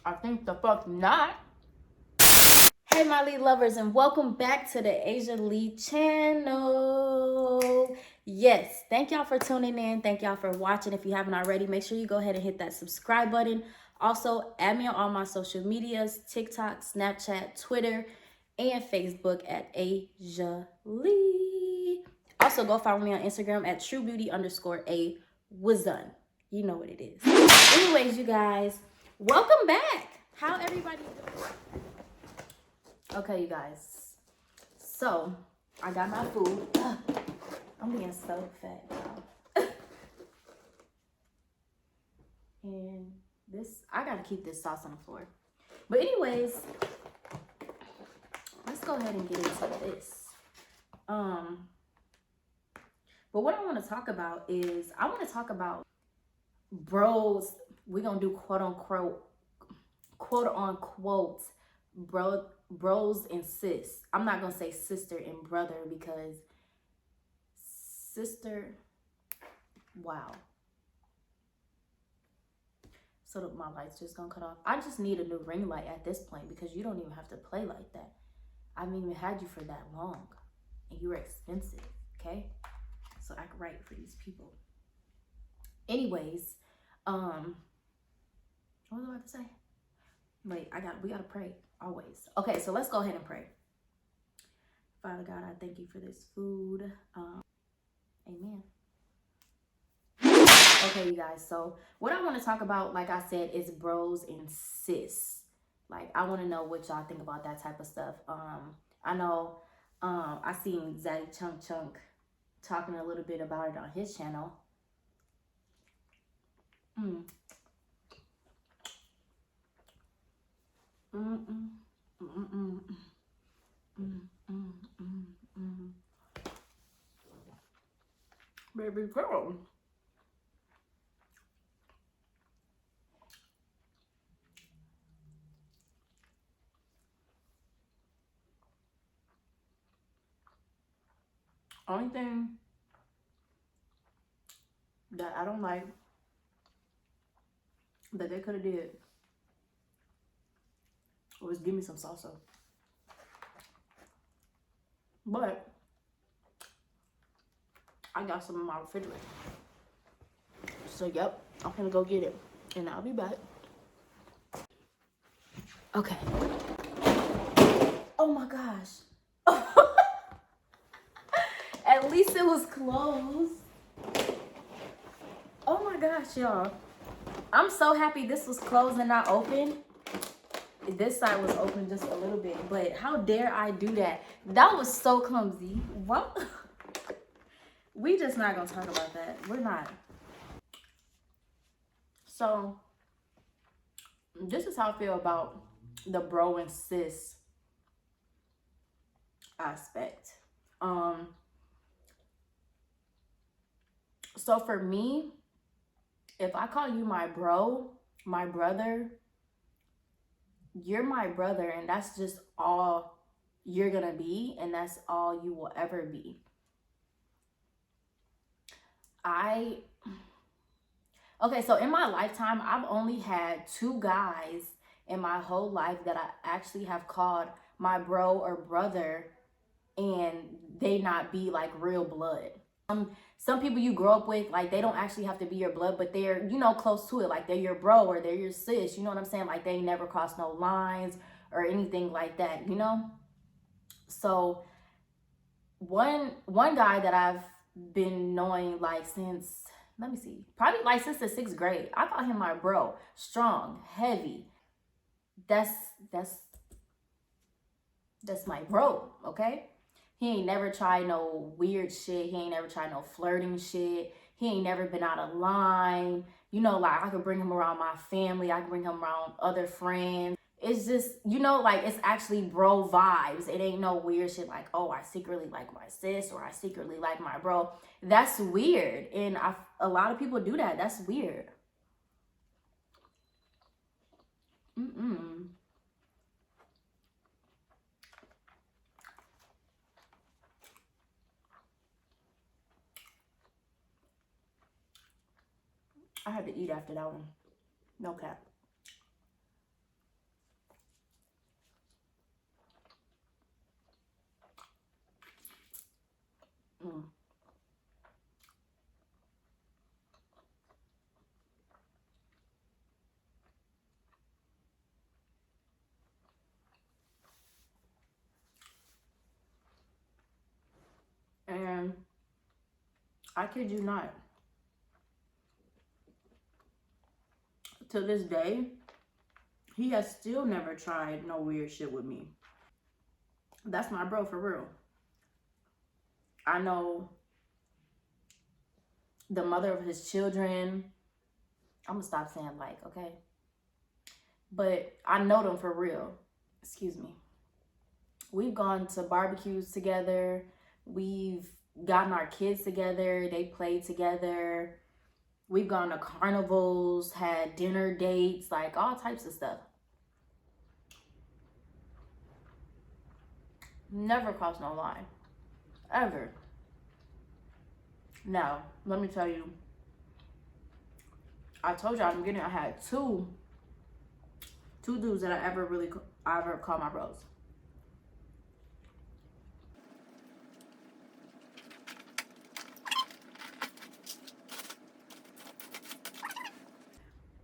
I think the fuck not. Hey my Lee lovers, and welcome back to the Asia Lee channel. Yes, thank y'all for tuning in. Thank y'all for watching. If you haven't already, make sure you go ahead and hit that subscribe button. Also, add me on all my social medias, TikTok, Snapchat, Twitter, and Facebook at Asia Lee. Also, go follow me on Instagram at truebeauty_a was done. You know what it is. Anyways, you guys, welcome back. How everybody doing? Okay, you guys. So, I got my food. Ugh, I'm being so fat now. And this, I gotta keep this sauce on the floor. But anyways, let's go ahead and get into this. But what I want to talk about is, I want to talk about bros. We're gonna do quote unquote, bros and sis. I'm not gonna say sister and brother because sister, wow. So my light's just gonna cut off. I just need a new ring light at this point because you don't even have to play like that. I haven't even had you for that long and you were expensive, okay? So I can write for these people. Anyways, what was I about to say? Wait, we gotta pray always. Okay, so let's go ahead and pray. Father God, I thank you for this food. Amen. Okay, you guys, so what I want to talk about, like I said, is bros and sis. Like, I want to know what y'all think about that type of stuff. I know, I seen Zaddy Chunk talking a little bit about it on his channel. Baby girl. Only thing that I don't like that they could have did was give me some salsa. But I got some in my refrigerator. So yep, I'm gonna go get it and I'll be back. Okay. Oh my gosh. At least it was closed. Oh my gosh, y'all. I'm so happy this was closed and not open. This side was open just a little bit, but how dare I do that? That was so clumsy. What? We just not gonna talk about that. We're not. So, this is how I feel about the bro and sis aspect. So for me, if I call you my bro, my brother, you're my brother, and that's just all you're gonna be, and that's all you will ever be. Okay, so in my lifetime, I've only had 2 guys in my whole life that I actually have called my bro or brother, and they not be like real blood. Some people you grow up with, like, they don't actually have to be your blood, but they're, you know, close to it. Like, they're your bro or they're your sis. You know what I'm saying? Like, they never cross no lines or anything like that, you know? So one guy that I've been knowing, like, since, let me see, probably like since the 6th grade. I call him my bro. Strong, heavy. That's my bro, okay? He ain't never tried no weird shit. He ain't never tried no flirting shit. He ain't never been out of line. You know, like, I could bring him around my family. I could bring him around other friends. It's just, you know, like, it's actually bro vibes. It ain't no weird shit like, oh, I secretly like my sis or I secretly like my bro. That's weird. And a lot of people do that. That's weird. I had to eat after that one. No cap. I kid you not. To this day, he has still never tried no weird shit with me. That's my bro for real. I know the mother of his children. I'm gonna stop saying like, okay? But I know them for real. Excuse me. We've gone to barbecues together. We've gotten our kids together. They played together. We've gone to carnivals, had dinner dates, like all types of stuff. Never crossed no line. Ever. Now, let me tell you. I told y'all in the beginning I had two dudes that I ever called my bros.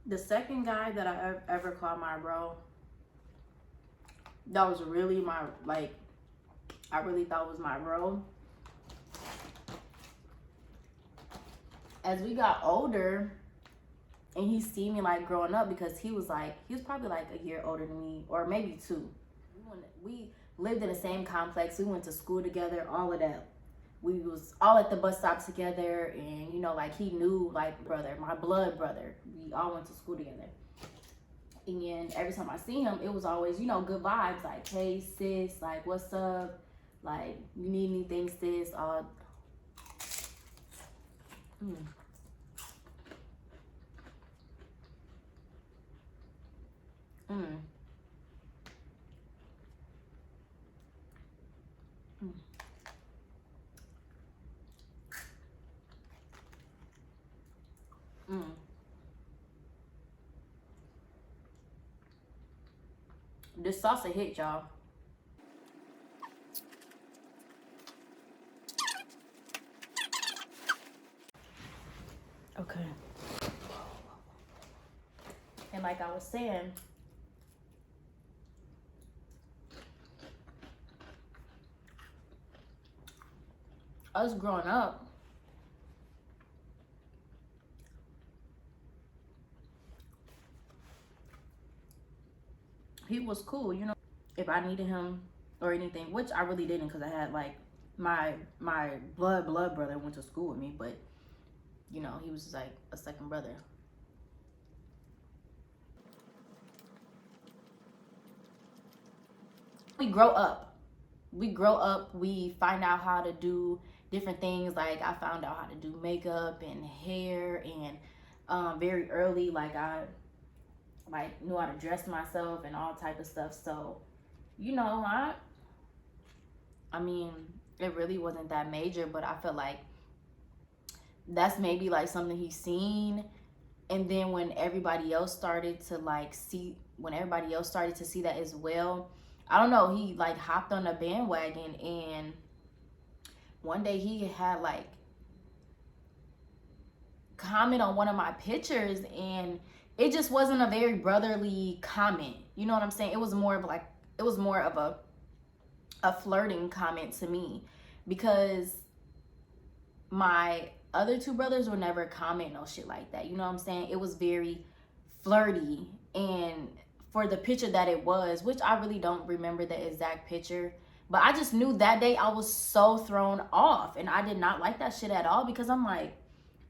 The second guy that I ever called my bro, that was really my, like, I really thought was my bro. As we got older, and he see me like growing up, because he was probably like a year older than me, or maybe two. We lived in the same complex. We went to school together, all of that. We was all at the bus stop together, and you know, like he knew like brother, my blood brother. We all went to school together. And every time I see him, it was always, you know, good vibes, like, hey sis, like what's up? Like, you need anything, sis? Mm. Mm. Mm. Mm. This salsa hit, y'all. Okay. And like I was saying, us growing up, he was cool, you know. If I needed him or anything, which I really didn't, because I had like my blood brother went to school with me, but you know, he was just like a second brother. We grow up. We find out how to do different things. Like I found out how to do makeup and hair, and very early, like I like knew how to dress myself and all type of stuff. So, you know, I mean, it really wasn't that major, but I feel like that's maybe like something he's seen. And then when everybody else started to see that as well, I don't know, he like hopped on the bandwagon, and one day he had like comment on one of my pictures, and it just wasn't a very brotherly comment. You know what I'm saying? It was more of a flirting comment to me, because my other two brothers would never comment no shit like that. You know what I'm saying? It was very flirty, and for the picture that it was, which I really don't remember the exact picture, but I just knew that day I was so thrown off, and I did not like that shit at all, because I'm like,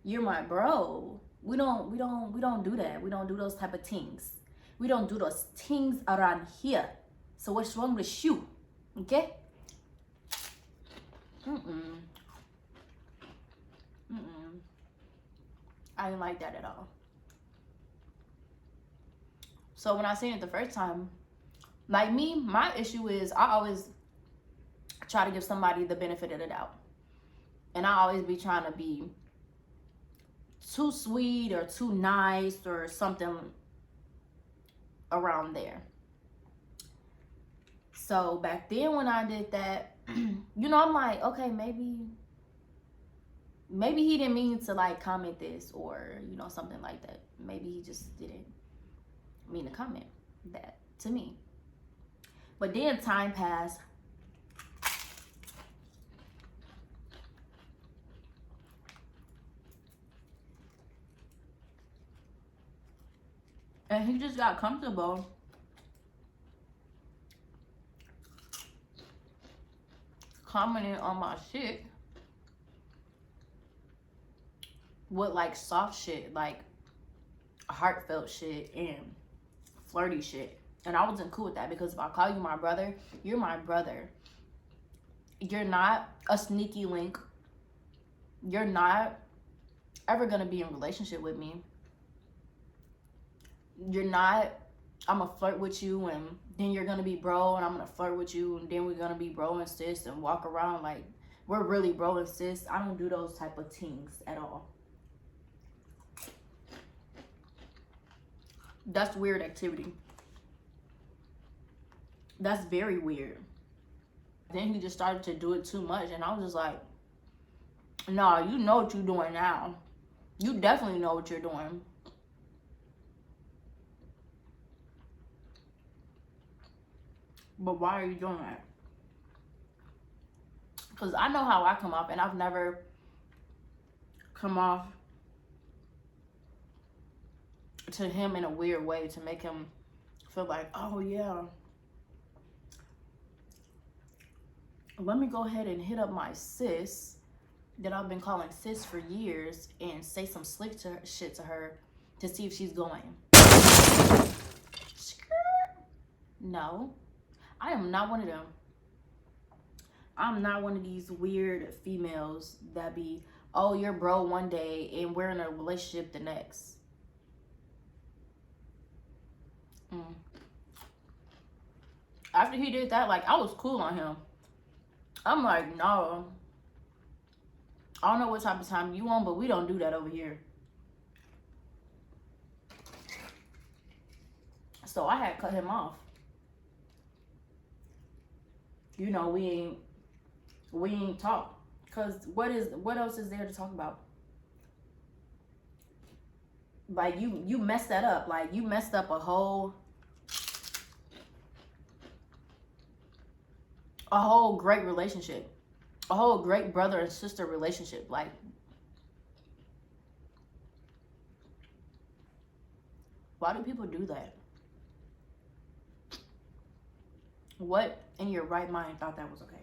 you're my bro. We don't do that. We don't do those type of things. We don't do those things around here. So what's wrong with you? Okay? Mm-mm. Mm-mm. I didn't like that at all. So when I seen it the first time, like me, my issue is I always try to give somebody the benefit of the doubt. And I always be trying to be too sweet or too nice or something around there. So back then when I did that, you know, I'm like, okay, maybe he didn't mean to like comment this, or you know, something like that. Maybe he just didn't mean to comment that to me. But then time passed. And he just got comfortable commenting on my shit with like soft shit, like heartfelt shit and flirty shit. And I wasn't cool with that, because if I call you my brother, you're my brother. You're not a sneaky link. You're not ever gonna be in a relationship with me. You're not, I'm gonna flirt with you and then you're gonna be bro, and I'm gonna flirt with you and then we're gonna be bro and sis and walk around like we're really bro and sis. I don't do those type of things at all. That's weird activity. That's very weird. Then he just started to do it too much, and I was just like, nah, you know what you're doing now. You definitely know what you're doing. But why are you doing that? Because I know how I come off, and I've never come off to him in a weird way to make him feel like, oh yeah, let me go ahead and hit up my sis that I've been calling sis for years and say some slick shit to her to see if she's going. No, I am not one of them. I'm not one of these weird females that be, oh, you're bro one day and we're in a relationship the next. After he did that, like, I was cool on him. I'm like, no, I don't know what type of time you on, but we don't do that over here. So I had cut him off. You know, we ain't talk, because what else is there to talk about? Like, you messed that up. Like, you messed up a whole great relationship, a whole great brother and sister relationship. Like, why do people do that? What in your right mind thought that was okay?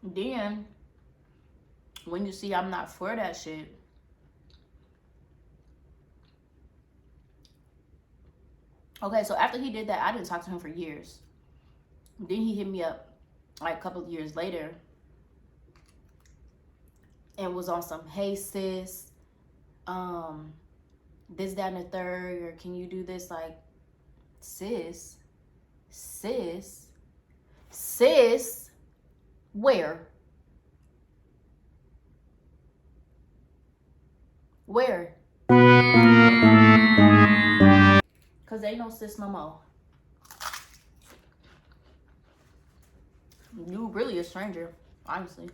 Then, when you see I'm not for that shit, okay, so after he did that, I didn't talk to him for years. Then he hit me up like a couple of years later and was on some, hey sis, this, that, and the third, or can you do this? Like, sis, where? Where? Cause ain't no sis no more. You really a stranger, honestly.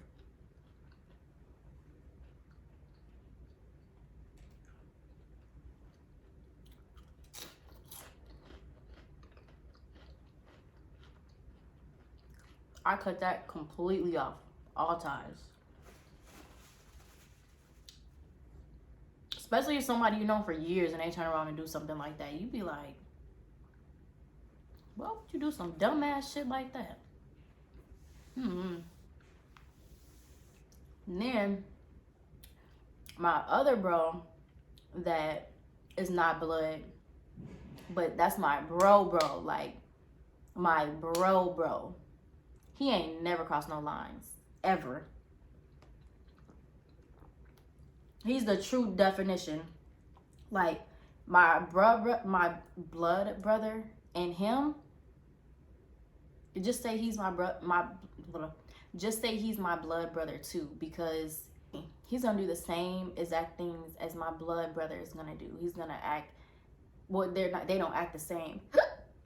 I cut that completely off, all ties. Especially if somebody you know for years and they turn around and do something like that, you be like, why would you do some dumbass shit like that? And then my other bro that is not blood, but that's my bro, like my bro. He ain't never crossed no lines, ever. He's the true definition. Like, my blood brother and him, just say he's my just say he's my blood brother too, because he's gonna do the same exact things as my blood brother is gonna do. He's gonna act, well, they don't act the same.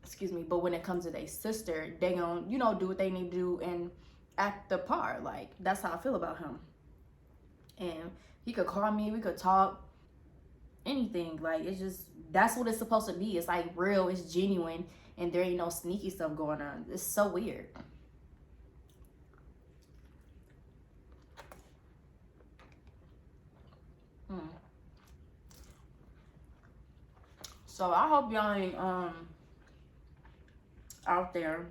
Excuse me, but when it comes to their sister, they gonna, do what they need to do and act the part. Like, that's how I feel about him. And he could call me, we could talk, anything. Like, it's just, that's what it's supposed to be. It's like real, it's genuine, and there ain't no sneaky stuff going on. It's so weird. So I hope y'all ain't out there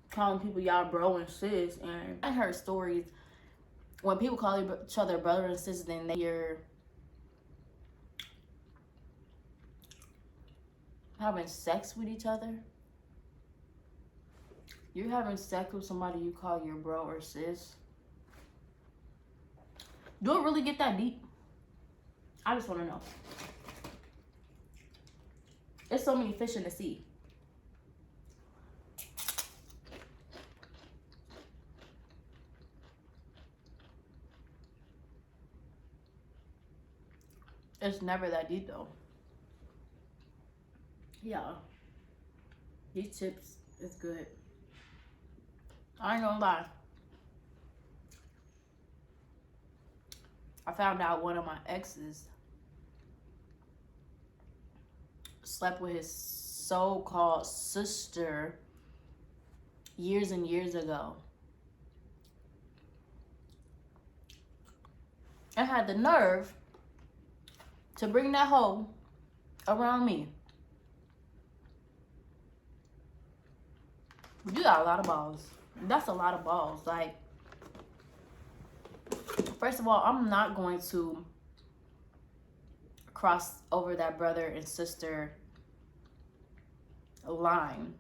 calling people y'all bro and sis. And I heard stories when people call each other brother and sis, then they're having sex with each other. You're having sex with somebody you call your bro or sis. Do it really get that deep? I just want to know. There's so many fish in the sea. It's never that deep though. Yeah. These chips is good. I ain't gonna lie. I found out one of my exes slept with his so-called sister years and years ago. I had the nerve to bring that hoe around me. You got a lot of balls. That's a lot of balls. Like, first of all, I'm not going to cross over that brother and sister line.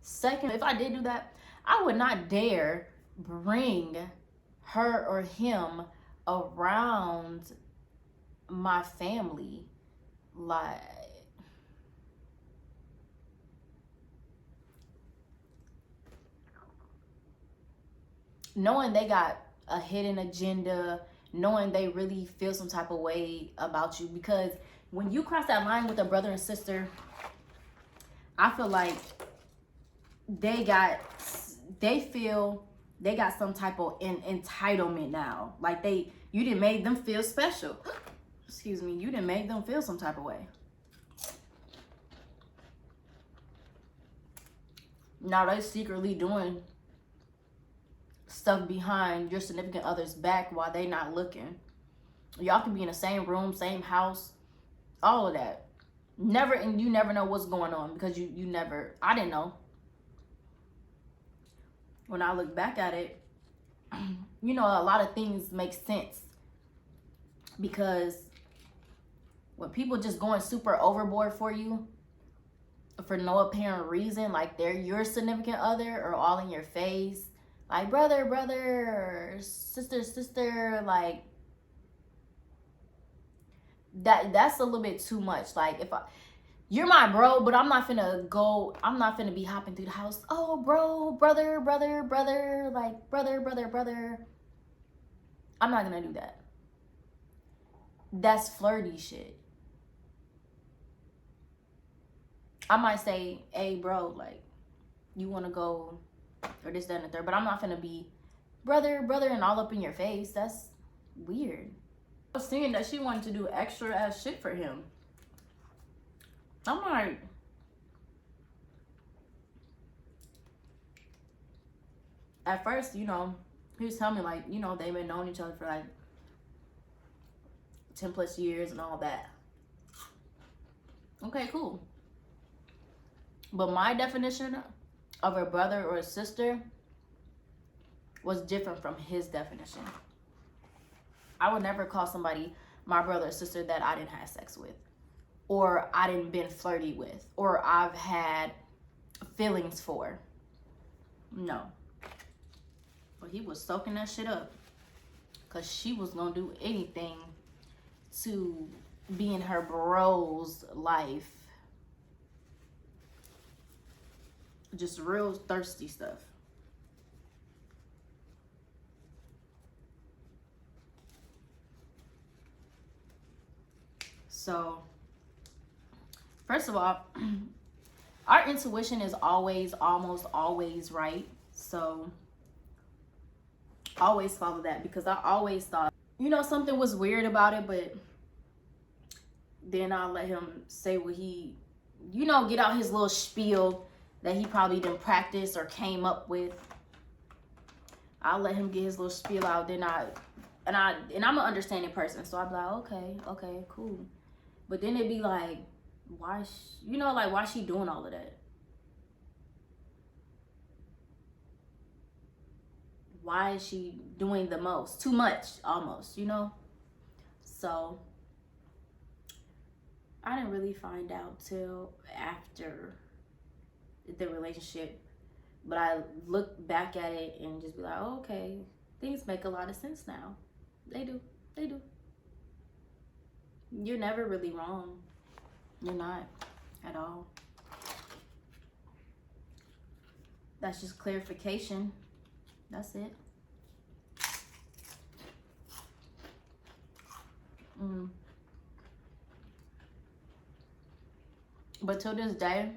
Second, if I did do that, I would not dare bring her or him around my family. Like, knowing they got a hidden agenda, knowing they really feel some type of way about you, because when you cross that line with a brother and sister, I feel like they feel they got some type of entitlement now. Like you didn't make them feel special. Excuse me, you didn't make them feel some type of way. Now they secretly doing stuff behind your significant other's back while they not looking. Y'all can be in the same room, same house, all of that. Never, and you never know what's going on because you never, I didn't know. When I look back at it, you know, a lot of things make sense, because when people just going super overboard for you for no apparent reason, like they're your significant other or all in your face, like brother, or sister, like that's a little bit too much. Like, if you're my bro, but I'm not finna be hopping through the house. Oh, bro, brother, like brother. I'm not gonna do that. That's flirty shit. I might say, hey, bro, like, you wanna go, or this, that, and the third, but I'm not finna be brother, and all up in your face. That's weird. I was seeing that she wanted to do extra ass shit for him. I'm like, at first, you know, he was telling me, like, you know, they've been knowing each other for like 10 plus years and all that. Okay, cool. But my definition of a brother or a sister was different from his definition. I would never call somebody my brother or sister that I didn't have sex with, or I didn't been flirty with, or I've had feelings for. No. But he was soaking that shit up, because she was gonna do anything to be in her bro's life. Just real thirsty stuff. So, first of all, our intuition is almost always right. So, always follow that, because I always thought, you know, something was weird about it, but Then I'll let him say what he, you know, get out his little spiel that he probably didn't practice or came up with. I'll let him get his little spiel out. Then I'm an understanding person, so I'll be like, okay, cool. But then it'd be like, why, you know, like, why she doing all of that? Why is she doing the most? Too much, almost, you know? So I didn't really find out till after the relationship. But I look back at it and just be like, oh, okay, things make a lot of sense now. They do. You're never really wrong. You're not at all. That's just clarification. That's it. But till this day,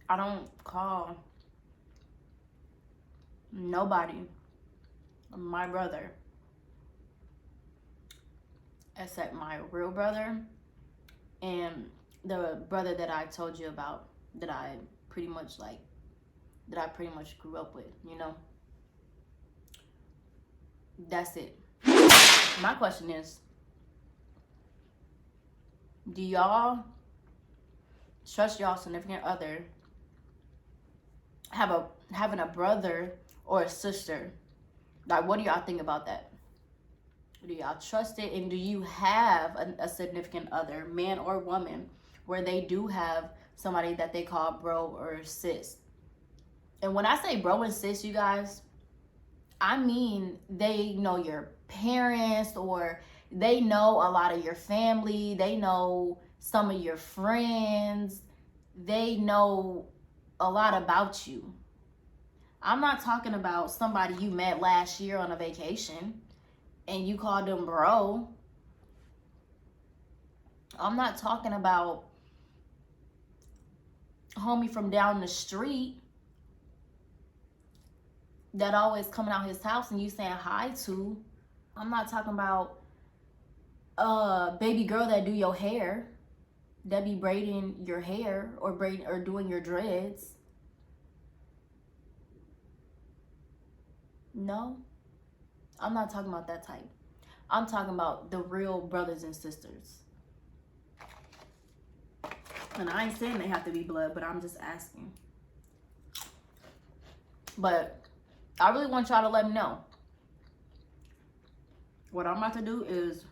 I don't call nobody my brother except my real brother and the brother that I told you about, that I pretty much grew up with, you know. That's it. My question is, do y'all trust y'all significant other having a brother or a sister? Like, what do y'all think about that? Do y'all trust it? And do you have a significant other, man or woman, where they do have somebody that they call bro or sis? And when I say bro and sis, you guys, I mean they know your parents, or they know a lot of your family. They know some of your friends. They know a lot about you. I'm not talking about somebody you met last year on a vacation and you called them bro. I'm not talking about homie from down the street that always coming out his house and you saying hi to. I'm not talking about baby girl that do your hair, that be braiding your hair or doing your dreads. No, I'm not talking about that type. I'm talking about the real brothers and sisters. And I ain't saying they have to be blood, but I'm just asking. But I really want y'all to let me know. What I'm about to do is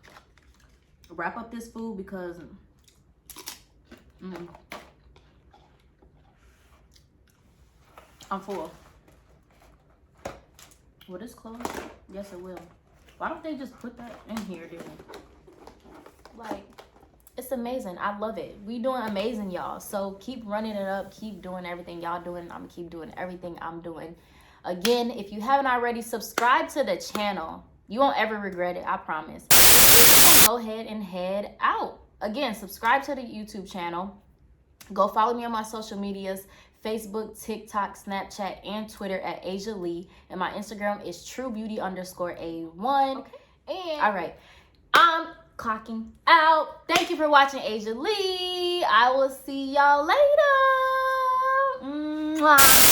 wrap up this food because I'm full. Will this close? Yes, it will. Why don't they just put that in here, dude? Like, it's amazing. I love it. We doing amazing, y'all. So keep running it up. Keep doing everything y'all doing. I'm gonna keep doing everything I'm doing. Again, if you haven't already, subscribe to the channel. You won't ever regret it, I promise. Go ahead and head out. Again, subscribe to the YouTube channel. Go follow me on my social medias, Facebook, TikTok, Snapchat, and Twitter at Asia Lee. And my Instagram is truebeauty_A1. Okay. And all right, I'm clocking out. Thank you for watching Asia Lee. I will see y'all later. Mwah.